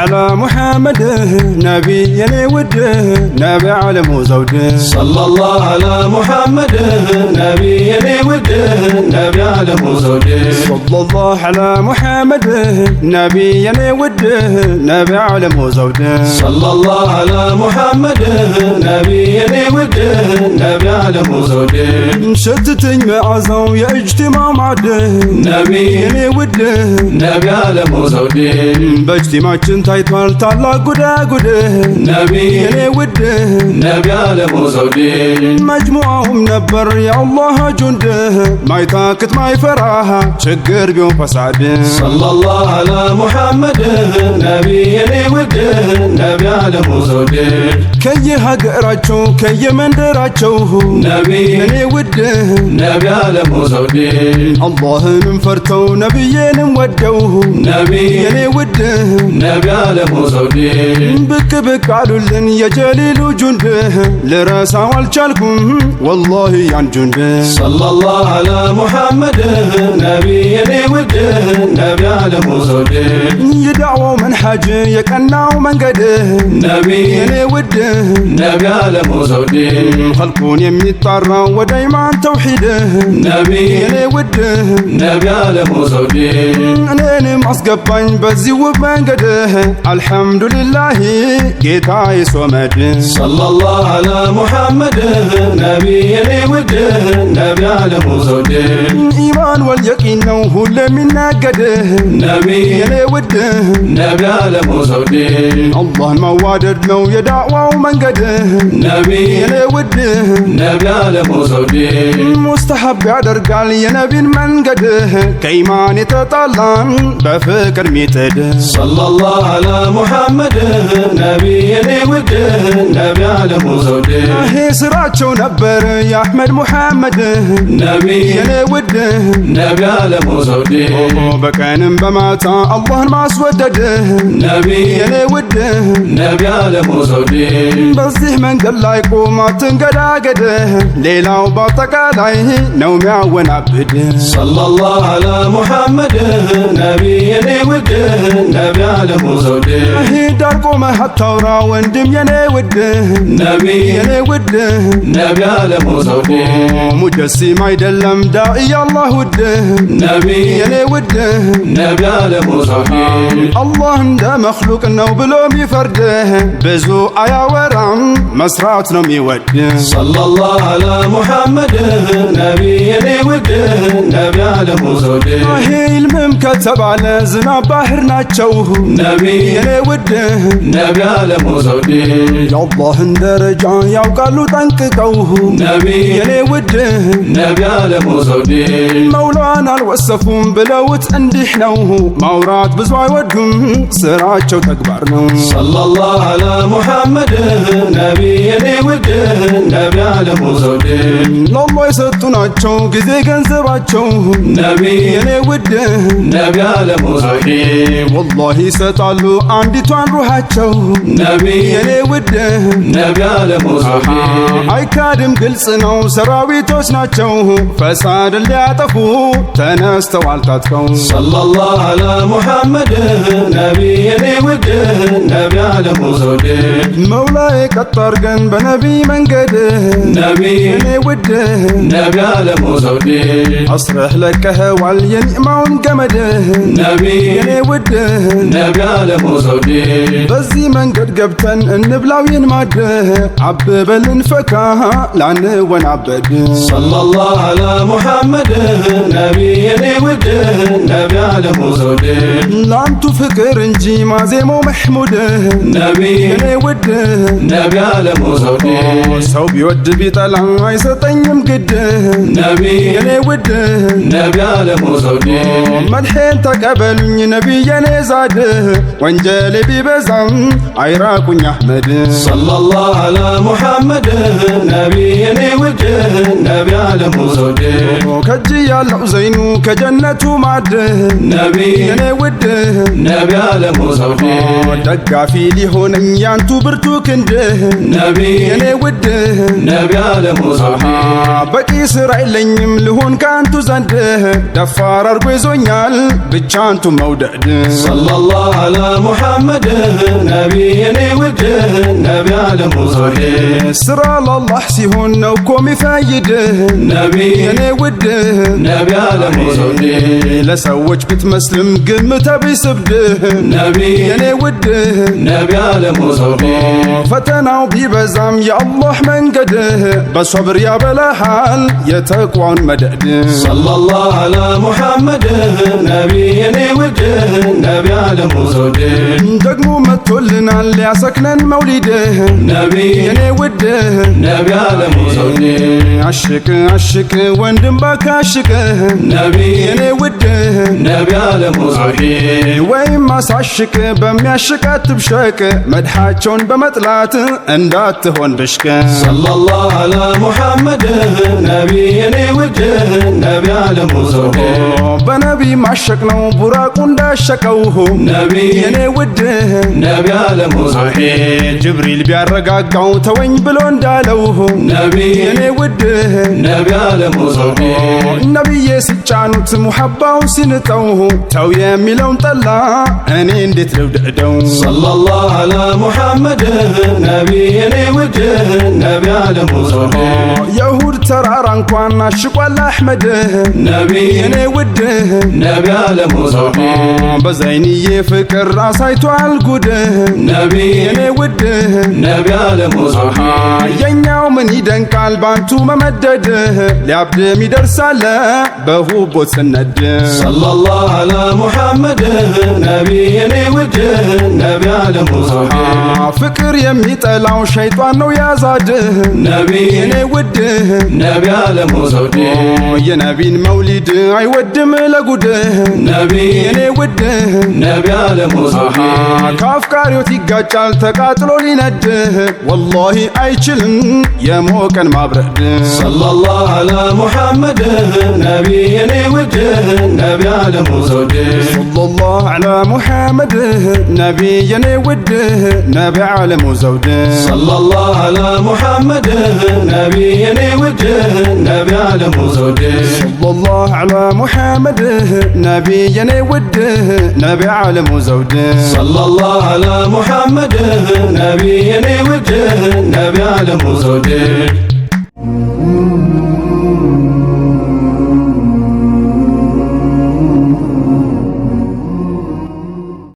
على محمد نبي يلي وده نبي عالم وزوده صلى الله على محمد نبي يلي وده نبي عالم وزوده صلى الله على محمد نبي يلي وده نبي عالم وزوده صلى الله على محمد نبي يلي وده نبي عالم وزوده شتتኝ መዓዛው የእጅትማው ማዕደ نبي የኔ ውድ نبي عالم وزوده በእጅትማችን ታይቷል ታላቅ ጉዳጉድ نبي የኔ ውድ نبي عالم وزوده መጅሙዓውም ነበር የአላህ ጁንድ ማይታክት ማይፈራህ ችግር ቢሆን ፈሳድ صلى الله على محمد نبي يلي وده نبي عالم وزوده ከየሀገራቸው ከየመንደራቸው نبي የኔ ውድ نبي عالم وزوده አላህንም ፈርተው ነብዬንም ወደው نبي የኔ ውድ نبي عالم وزوده ብቅ ብቅ አሉልን የጀሊሉ ጁንድ ልረሳው አልቻልኩም ወላሂ ያን ጁንድ صلى الله على محمد نبي يلي وده نبي عالم وزوده የዳዕዋው መንሐጅ የቀናው መንገድ نبي የኔ ውድ نبي عالم وزوده ኸልቁን የሚጣራው ወደ ኢማን ተውሂድ نبي የኔ ውድ نبي عالم وزوده እኔንም አስገባኝ በዚህ ውብ መንገድ አልሐምዱሊላህ ጌታ ይሶመድ صلى الله على محمد نبي يلي وده نبي عالم وزوده ኢማን ወልየቂን ነው ሁሌ የሚናገድ نبي የኔ ውድ نبي عالم وزوده አላህን ማዋደድ ነው የዳዕዋው መንገድ نبي የኔ ውድ نبي عالم وزوده ሙስተሐብ ያደርጋል የነቢን መንገድ ከኢማን የተጣላን በፍቅር ሚጥድ صلى الله على محمد نبي يلي وده نبي عالم وزوده ይሄ ስራቸው ነበር የአሕመድ ሙሐመድ نبي የኔ ውድ نبي عالم وزوده በቀንም በማታ አላህን ማስወደድ نبي የኔ ውድ نبي عالم وزوده በዚህ መንገድ ላይ ቁም አትንገዳገድ ሌላው በአጠቃላይ ነው ሚያወናብድ صلى الله على محمد نبي يلي وده نبي عالم وزوده ይሄ ዳር ቆመህ አታውራ ወንድም የኔ ውድ نبي የኔ ውድ نبي عالم وزوده ሙጀሲም አይደለም ዳኢ አላህ ውድ نبي የኔ ውድ نبي عالم وزوده አላህ እንደ መኽሉቅ ነው ብሎ ሚፈርድ ብዙ አያወራም መስራት ነው ሚወድ صلى الله على محمد نبي يلي وده نبي عالم وزوده ይሄ ኢልምም ከተባለ ዝናብ ባህር ናቸው نبي የኔ ውድ نبي عالم وزوده የአላህን ደረጃ ያውቃሉ ጠንቅቀው نبي የኔ ውድ نبي عالم وزوده መውላን አልወሰፉም ብለውት እንዲህ ነው ማውራት ብዙ አይወዱም ስራቸው ተግባር ነው صلى الله على محمد نبي يلي وده نبي عالم وزوده ለአላህ የሰጡ ናቸው ጊዜ ገንዘባቸው نبي የኔ ውድ نبي عالم وزوده ወላሂ ይሰጣሉ አንዲቷን ሩሃቸው نبي የኔ ውድ نبي عالم وزوده አይካድም ግልጽ ነው ሰራዊቶች ናቸው ፈሳድን ሊያጠፉ ተነስተዋል ታጥቀው صلى الله على محمد نبي يلي وده نبي عالم وزوده መውላዬ ቀጥ አርገን በነቢይ መንገድ نبي የኔ ውድ نبي عالم وزوده አስረህ ለቀኸዋል የኒዕማውን ገመድ نبي የኔ ውድ نبي عالم وزوده በዚህ መንገድ ገብተን እንብላው ይንማድ አብበልን ፈካ ላንወናበድ صلى الله على محمد نبي يلي وده نبي عالم وزوده ላንቱ ፍቅር እንጂ ማዜመው መሕሙድ نبي የኔ ውድ نبي عالم وزوده ሰው ቢወድ ቢጠላ አይሰጠኝም ግድ نبي የኔ ውድ نبي عالم وزوده መድሄን ተቀበሉኝ ነቢይ የኔ ዛድ ወንጀል ቢበዛም አይራቁኝ አሕመድ صلى الله على محمد نبي يلي وده نبي عالم وزوده ደጅ ያለው ዘይኑ ከጀነቱ ማድህ ነቢ የኔ ውድህ ነቢ ዓለሙ ዘውዴ ደጋፊ ሊሆነኝ ያንቱ ብርቱ ክንድህ ነቢ የኔ ውድህ ነቢ ዓለሙ ዘውዴ በቂ ስራ የለኝም ልሆን ከአንቱ ዘንድህ ደፋር አርጎ ይዞኛል ብቻ አንቱ መውደድ ሰለላሁ ዐላ ሙሐመድ ነቢ የኔ ውድህ ነቢ ዓለሙ ዘውዴ ስራ ለአላህ ሲሆን ነው እኮ ሚፈይድህ ነቢ የኔ ውድህ ነቢ ዓለሙ ዘውዴ ለሰዎች ብትመስልም ግምተ ቢስብድህ ነቢ የኔ ውድህ ነቢ ዓለሙ ዘውዴ ፈተናው ቢበዛም የአላህ መንገድህ በሶብር ያበላሃል የተቋውን መደድ ሰለላሁ ዐላ ሙሐመድ ነቢ የኔ ውድህ ነቢ ዓለሙ ዘውዴ ደግሞ መጥቶልናል ያሰክነን መውሊድህ ነቢ የኔ ውድህ ነቢ ዓለሙ ዘውዴ አሽቅ አሽቅ ወንድም ባካሽቅህ ነቢ የኔ ውድህ ነቢ ዓለሙ ዘውዴ ወይም አሳሽቅ በሚያሽቃት ትብሸቅ መድሓቸውን በመጥላት እንዳትሆን ብሽቅ ሰለላሁ ዐላ ሙሐመድ ነቢ የኔ ውድህ ነቢ ዓለሙ ዘውዴ በነቢ ማሸቅ ነው ቡራቁ እንዳሸቀው ነቢ የኔ ውድህ ነቢ ዓለሙ ዘውዴ ጅብሪል ቢያረጋጋው ተወኝ ብሎ እንዳለው ነቢ የኔ ውድህ ነቢ ዓለሙ ዘውዴ ነቢዬ ሲጫኑት ሙሐባው ሲንጠው ተው የሚለውን ጠላ እኔ እንዴት ልውደደው ሰለላሁ ዐላ ሙሐመድ ነቢ የኔ ውድህ ነቢ ዓለሙ ዘውዴ የሁድ ተራራ እንኳን አሽቋል አሕመድህ ነቢ የኔ ውድህ ነቢ ዓለሙ ዘውዴ በዘይንዬ ፍቅር አሳይቷል ጉድህ ነቢ የኔ ውድህ ነቢ ዓለሙ ዘውዴ የኛው ምን ይደንቃል ባንቱ መመደድህ ሊያብድም ይደርሳለ በሁቦት ስነድ ሰለላሁ ዐላ ሙሐመድ ነቢ የኔ ውድህ ነቢ ዓለሙ ዘውዴ ፍቅር የሚጠላው ሸይጣን ነው ያዛድህ ነቢ የኔ ውድህ ነቢ ዓለሙ ዘውዴ የነቢን መውሊድ አይወድም ለጉድህ ነቢ የኔ ውድህ ነቢ ዓለሙ ዘውዴ ከአፍቃሪዎት ይጋጫል ተቃጥሎ ሊነድህ ወላሂ አይችልም የሞቀን ማብረድ ሰለላሁ ዐላ ሙሐመድ ነቢ የኔ ውድህ ነቢ ዓለሙ ዘውዴ ሰለላሁ ዐላ ሙሐመድ ነቢ የኔ ውድህ ነቢ ዓለሙ ዘውድ ሰለላሁ ዐላ ሙሐመድ ነቢ የኔ ውድህ ነቢ ዓለሙ ዘውዴ ሰለላሁ ዐላ ሙሐመድ ነቢ የኔ ውድህ ነቢ ዓለሙ ዘውድ ሰለላሁ ዐላ ሙሐመድ ነቢ የኔ ውድህ ነቢ ዓለሙ ዘውዴ